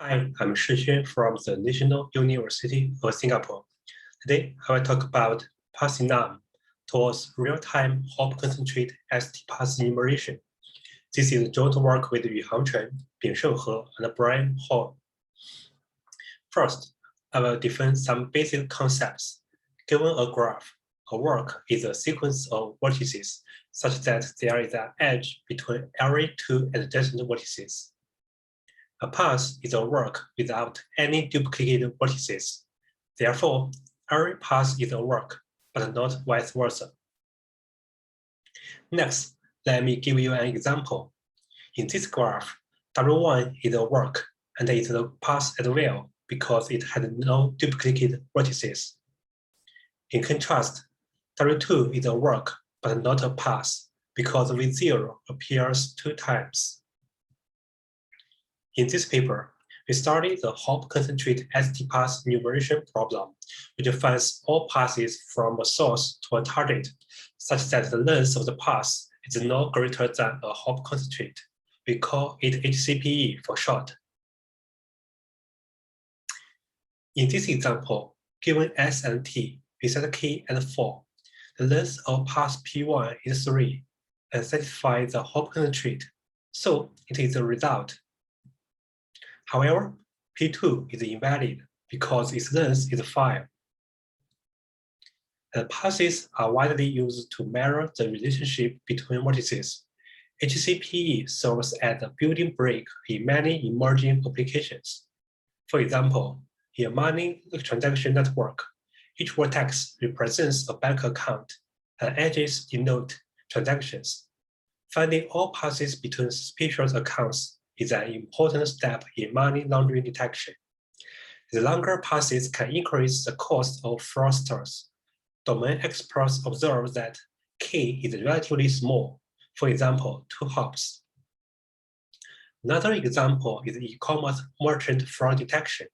Hi, I'm Shixuan from the National University of Singapore. Today, I will talk about PathEnum towards real-time hop concentrate ST-path enumeration. This is joint work with Yu Hangchen, Bingsheng He, and Brian Hall. First, I will define some basic concepts. Given a graph, a work is a sequence of vertices such that there is an edge between every two adjacent vertices. A path is a work without any duplicated vertices. Therefore, every path is a work, but not vice versa. Next, let me give you an example. In this graph, W1 is a work, and it's a path as well because it had no duplicate vertices. In contrast, W2 is a work, but not a path, because V0 appears 2 times. In this paper, we studied the hop concentrate ST-path enumeration problem, which finds all passes from a source to a target, such that the length of the path is no greater than a hop concentrate. We call it HCPE for short. In this example, given S and T, we set K at 4. The length of path P1 is 3, and satisfies the hop concentrate, so it is a result. However, P2 is invalid because its length is 5. The passes are widely used to measure the relationship between vertices. HCPE serves as a building block in many emerging applications. For example, in a money transaction network, each vertex represents a bank account, and edges denote transactions. Finding all passes between suspicious accounts is an important step in money laundering detection. The longer passes can increase the cost of fraudsters. Domain experts observe that K is relatively small, for example, 2 hops. Another example is e-commerce merchant fraud detection.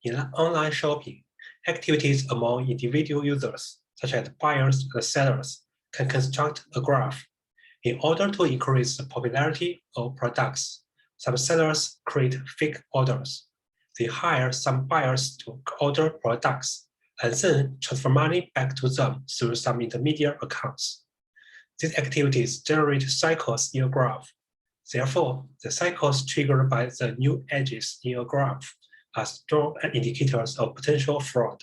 In online shopping, activities among individual users, such as buyers and sellers, can construct a graph. In order to increase the popularity of products, some sellers create fake orders. They hire some buyers to order products and then transfer money back to them through some intermediate accounts. These activities generate cycles in a graph. Therefore, the cycles triggered by the new edges in a graph are strong indicators of potential fraud.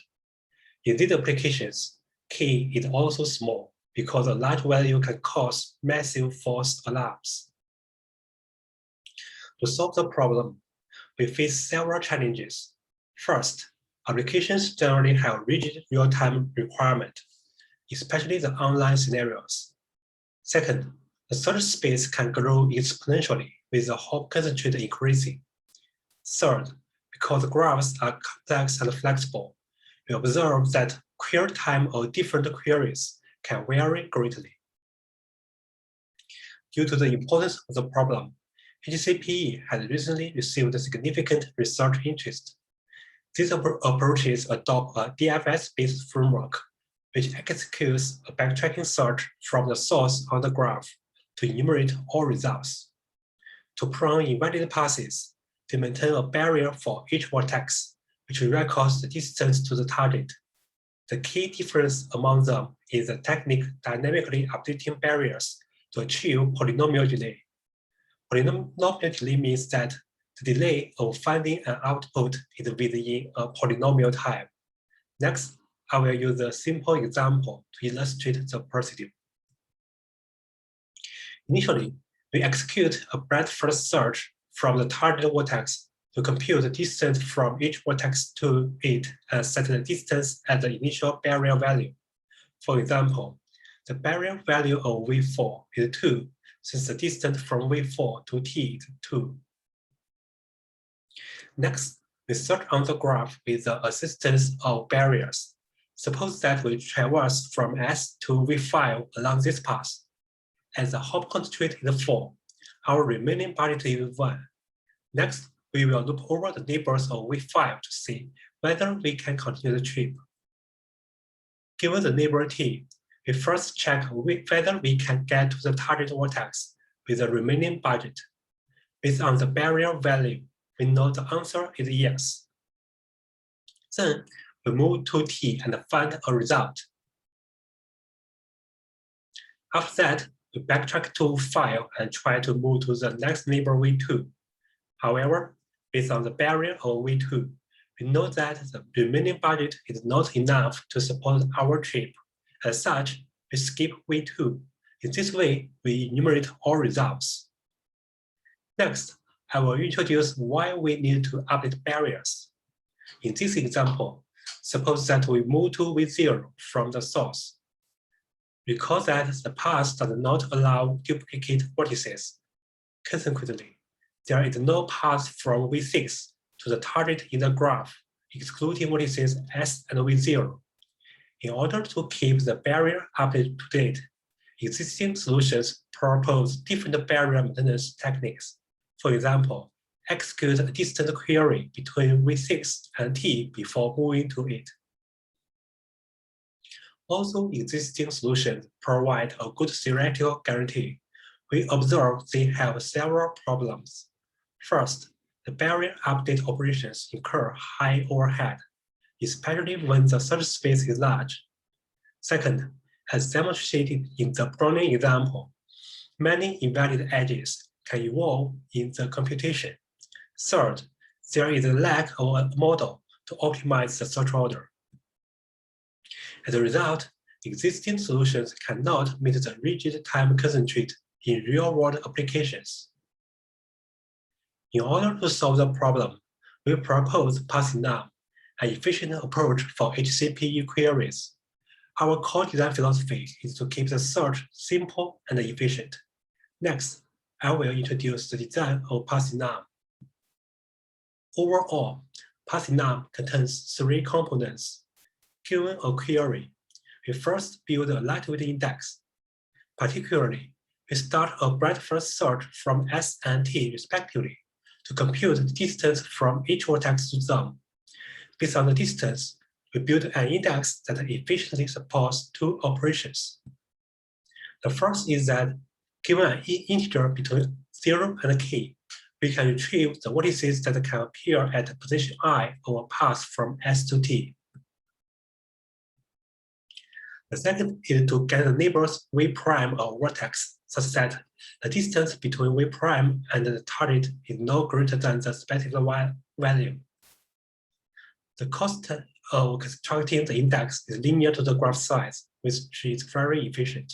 In these applications, K is also small because a large value can cause massive false alarms. To solve the problem, we face several challenges. First, applications generally have rigid real-time requirements, especially the online scenarios. Second, the search space can grow exponentially with the hop concentrate increasing. Third, because the graphs are complex and flexible, we observe that query time of different queries can vary greatly. Due to the importance of the problem, HCPE has recently received significant research interest. These approaches adopt a DFS-based framework, which executes a backtracking search from the source on the graph to enumerate all results. To prune invalid passes, they maintain a barrier for each vertex, which records the distance to the target. The key difference among them is the technique dynamically updating barriers to achieve polynomial delay. Polynomial delay means that the delay of finding an output is within a polynomial time. Next, I will use a simple example to illustrate the procedure. Initially, we execute a breadth-first search from the target vertex to compute the distance from each vertex to it and set the distance at the initial barrier value. For example, the barrier value of V4 is 2, since the distance from V4 to T is 2. Next, we search on the graph with the assistance of barriers. Suppose that we traverse from S to V5 along this path. As the hop concentrate is 4, our remaining budget is 1. Next, we will loop over the neighbors of V5 to see whether we can continue the trip. Given the neighbor T, we first check whether we can get to the target vertex with the remaining budget. Based on the barrier value, We know the answer is yes. Then we move to T and find a result. After that, we backtrack to file and try to move to the next neighbor V2. However, based on the barrier of V2, we know that the remaining budget is not enough to support our trip. As such, we skip V2. In this way, we enumerate all results. Next, I will introduce why we need to update barriers. In this example, suppose that we move to V0 from the source. Recall that the path does not allow duplicate vertices. Consequently, there is no path from V6 to the target in the graph, excluding vertices S and V0. In order to keep the barrier updated to date, existing solutions propose different barrier maintenance techniques. For example, execute a distant query between V6 and T before moving to it. Although existing solutions provide a good theoretical guarantee, we observe they have several problems. First, the barrier update operations incur high overhead, especially when the search space is large. Second, as demonstrated in the Brownian example, many invalid edges can evolve in the computation. Third, there is a lack of a model to optimize the search order. As a result, existing solutions cannot meet the rigid time constraint in real-world applications. In order to solve the problem, we propose PathEnum, an efficient approach for HCPE queries. Our core design philosophy is to keep the search simple and efficient. Next, I will introduce the design of PathEnum. Overall, PathEnum contains 3 components. Given a query, we first build a lightweight index. Particularly, we start a breadth-first search from S and T respectively to compute the distance from each vertex to them. Based on the distance, we build an index that efficiently supports 2 operations. The first is that, given an integer between 0 and k, we can retrieve the vertices that can appear at position I of a path from S to T. The second is to get the neighbors V prime of vertex such that the distance between V prime and the target is no greater than the specified value. The cost of constructing the index is linear to the graph size, which is very efficient.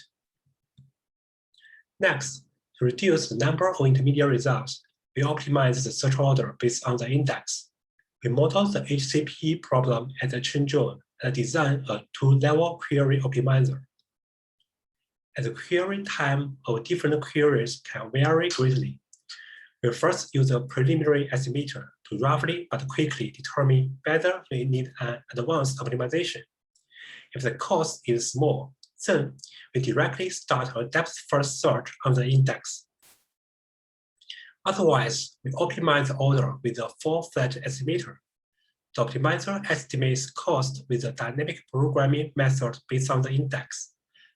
Next, to reduce the number of intermediate results, we optimize the search order based on the index. We model the HCPE problem at the chain zone and design a 2-level query optimizer. As the query time of different queries can vary greatly, we first use a preliminary estimator to roughly but quickly determine whether we need an advanced optimization. If the cost is small, then we directly start a depth-first search on the index. Otherwise, we optimize the order with a full-fledged estimator. The optimizer estimates cost with a dynamic programming method based on the index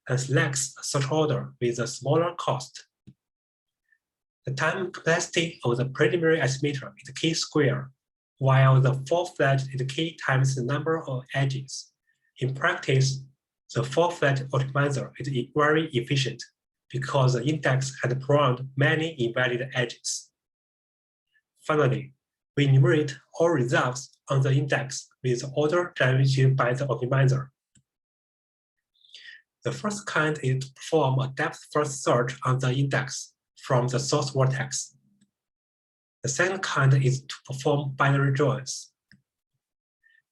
and selects a search order with a smaller cost. The time complexity of the preliminary estimator is k², while the full-fledged is k times the number of edges. In practice, the full-fledged optimizer is very efficient because the index has prolonged many invalid edges. Finally, we enumerate all results on the index with the order generated by the optimizer. The first kind is to perform a depth-first search on the index from the source vertex. The second kind is to perform binary joins.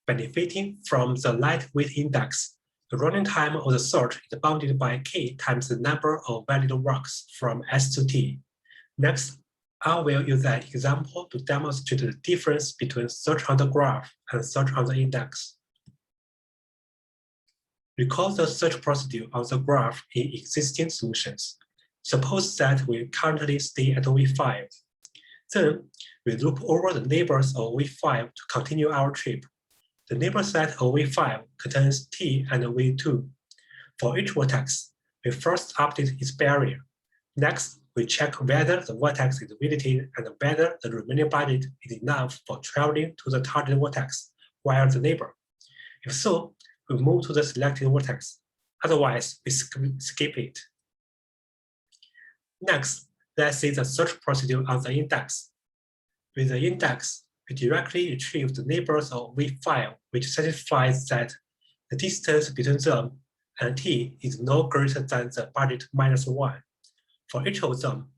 Benefiting from the lightweight index, the running time of the search is bounded by k times the number of valid works from S to T. Next, I will use an example to demonstrate the difference between search on the graph and search on the index. Recall the search procedure on the graph in existing solutions. Suppose that we currently stay at V5. Then we loop over the neighbors of V5 to continue our trip. The neighbor set of V5 contains T and V2. For each vertex, we first update its barrier. Next, we check whether the vertex is visited and whether the remaining budget is enough for traveling to the target vertex via the neighbor. If so, we move to the selected vertex. Otherwise, we skip it. Next, let's see the search procedure on the index. With the index, we directly retrieve the neighbors of V file, which satisfies that the distance between them and t is no greater than the budget minus 1. For each of them,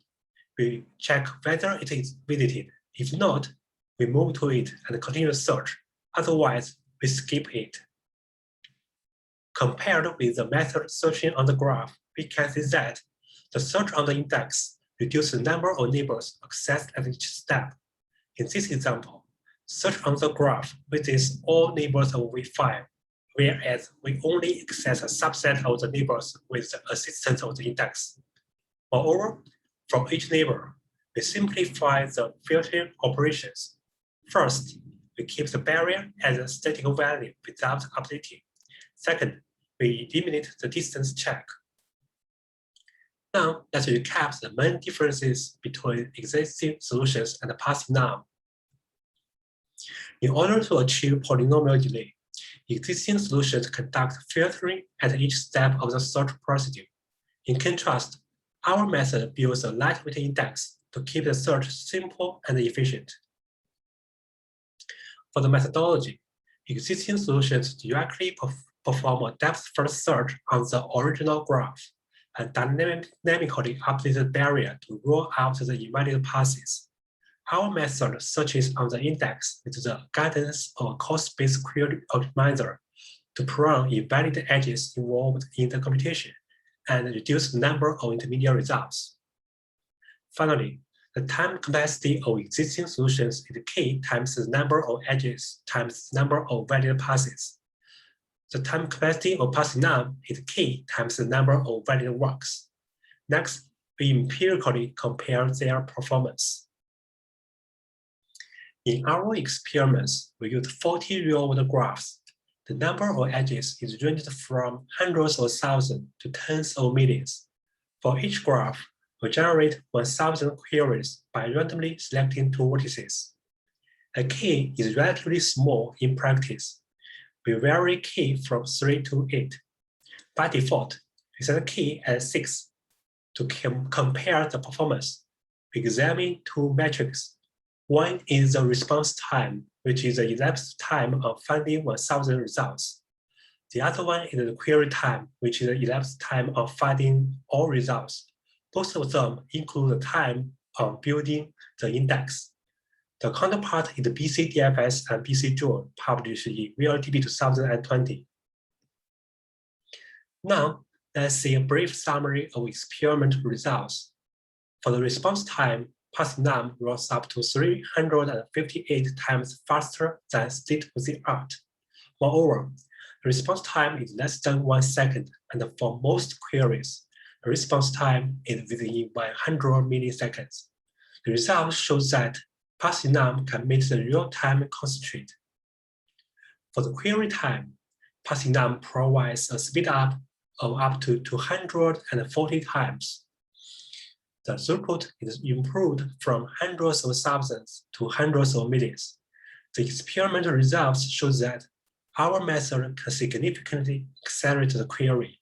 we check whether it is visited. If not, we move to it and continue the search. Otherwise, we skip it. Compared with the method searching on the graph, we can see that the search on the index reduces the number of neighbors accessed at each step. In this example, search on the graph visits all neighbors of V5, whereas we only access a subset of the neighbors with the assistance of the index. Moreover, for each neighbor, we simplify the filtering operations. First, we keep the barrier as a static value without updating. Second, we eliminate the distance check. Now, let's recap the main differences between existing solutions and PathEnum. In order to achieve polynomial delay, existing solutions conduct filtering at each step of the search procedure. In contrast, our method builds a lightweight index to keep the search simple and efficient. For the methodology, existing solutions directly perform a depth-first search on the original graph and dynamically update the barrier to rule out the invalid passes. Our method searches on the index with the guidance of a cost-based query optimizer to prune invalid edges involved in the computation and reduce the number of intermediate results. Finally, the time complexity of existing solutions is k times the number of edges times the number of valid passes. The time complexity of PathEnum is k times the number of valid walks. Next, we empirically compare their performance. In our experiments, we used 40 real-world graphs. The number of edges is ranged from hundreds of thousands to tens of millions. For each graph, we generate 1,000 queries by randomly selecting 2 vertices. A k is relatively small in practice. We vary k from 3 to 8. By default, we set k at 6. To compare the performance, we examine 2 metrics. One is the response time, which is the elapsed time of finding 1,000 results. The other one is the query time, which is the elapsed time of finding all results. Both of them include the time of building the index. The counterpart is the BCDFS and BCJoule published in VLDB 2020. Now, let's see a brief summary of experimental results. For the response time, PathEnum rolls up to 358 times faster than state-of-the-art. Moreover, the response time is less than 1 second, and for most queries, the response time is within 100 milliseconds. The result shows that PathEnum can meet the real-time constraint. For the query time, PathEnum provides a speed-up of up to 240 times. The throughput is improved from hundreds of thousands to hundreds of millions. The experimental results show that our method can significantly accelerate the query.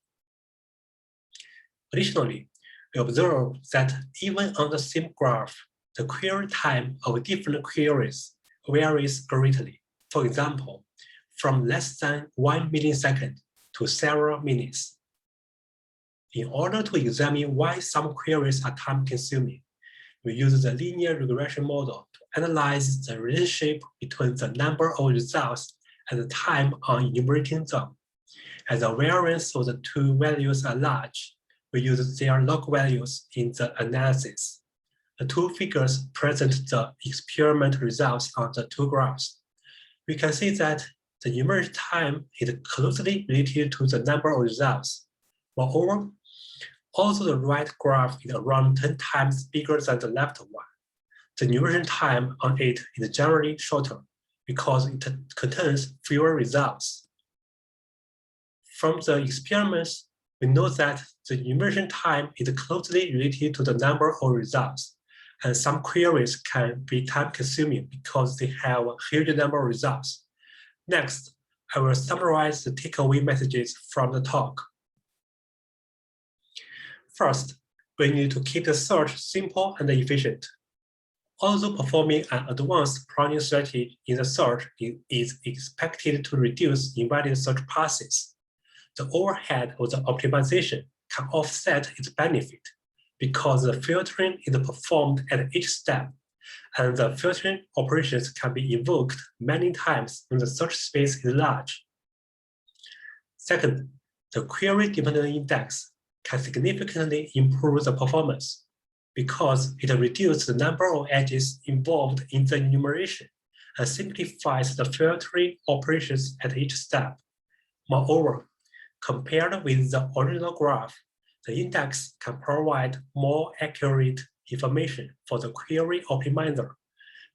Additionally, we observe that even on the same graph, the query time of different queries varies greatly. For example, from less than 1 millisecond to several minutes. In order to examine why some queries are time-consuming, we use the linear regression model to analyze the relationship between the number of results and the time on enumerating them. As the variance of the 2 values are large, we use their log values in the analysis. The 2 figures present the experimental results on the 2 graphs. We can see that the enumeration time is closely related to the number of results. Moreover, although the right graph is around 10 times bigger than the left one, the enumeration time on it is generally shorter because it contains fewer results. From the experiments, We know that the enumeration time is closely related to the number of results, and some queries can be time-consuming because they have a huge number of results. Next, I will summarize the takeaway messages from the talk. First, we need to keep the search simple and efficient. Although performing an advanced planning strategy in the search is expected to reduce invalid search passes, the overhead of the optimization can offset its benefit because the filtering is performed at each step, and the filtering operations can be invoked many times when the search space is large. Second, the query-dependent index can significantly improve the performance because it reduces the number of edges involved in the enumeration and simplifies the filtering operations at each step. Moreover, compared with the original graph, the index can provide more accurate information for the query optimizer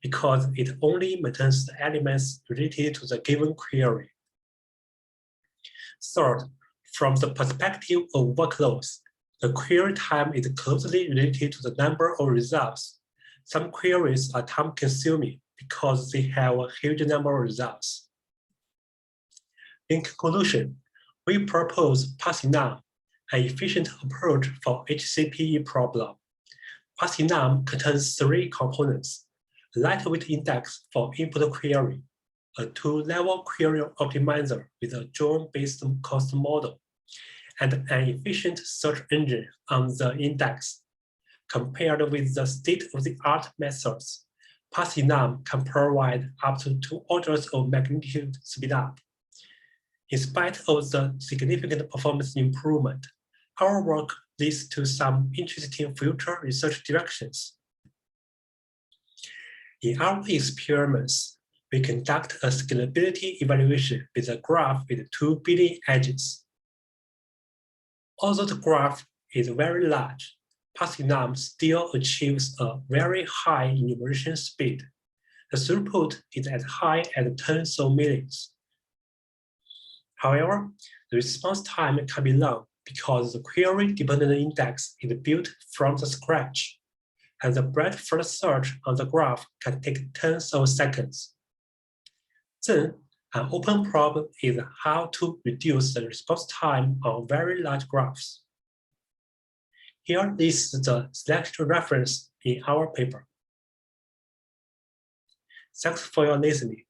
because it only maintains the elements related to the given query. Third, from the perspective of workloads, the query time is closely related to the number of results. Some queries are time-consuming because they have a huge number of results. In conclusion, we propose PathEnum, an efficient approach for HCPE problem. PathEnum contains 3 components: a lightweight index for input query, a 2-level query optimizer with a join-based cost model, and an efficient search engine on the index. Compared with the state-of-the-art methods, PathEnum can provide up to 2 orders of magnitude speedup. In spite of the significant performance improvement, our work leads to some interesting future research directions. In our experiments, we conduct a scalability evaluation with a graph with 2 billion edges. Although the graph is very large, PathEnum still achieves a very high enumeration speed. The throughput is as high as tens of millions. However, the response time can be long because the query-dependent index is built from the scratch, and the breadth-first search on the graph can take tens of seconds. Then, an open problem is how to reduce the response time on very large graphs. Here is the selection reference in our paper. Thanks for your listening.